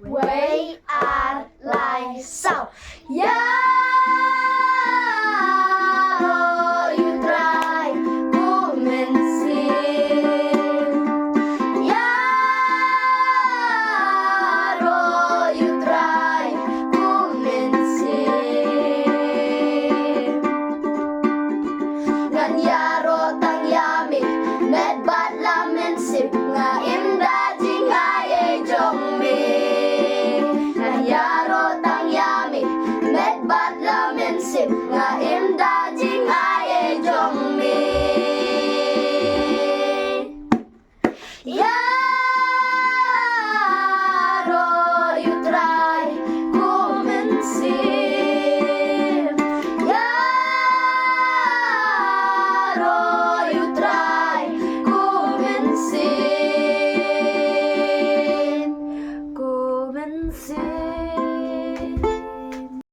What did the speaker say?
way are like so. Yaro, you try kumensin. Yaro, you try kumensin. Ngan yaro tang yami, med bat lamen sip nga imda jing ay jong mi. Yaro tang yami, met bat lamen sip nga imda jing ay jong mi. Yaro, you try kumensin. Yaro, you try kumensin. Kumensin.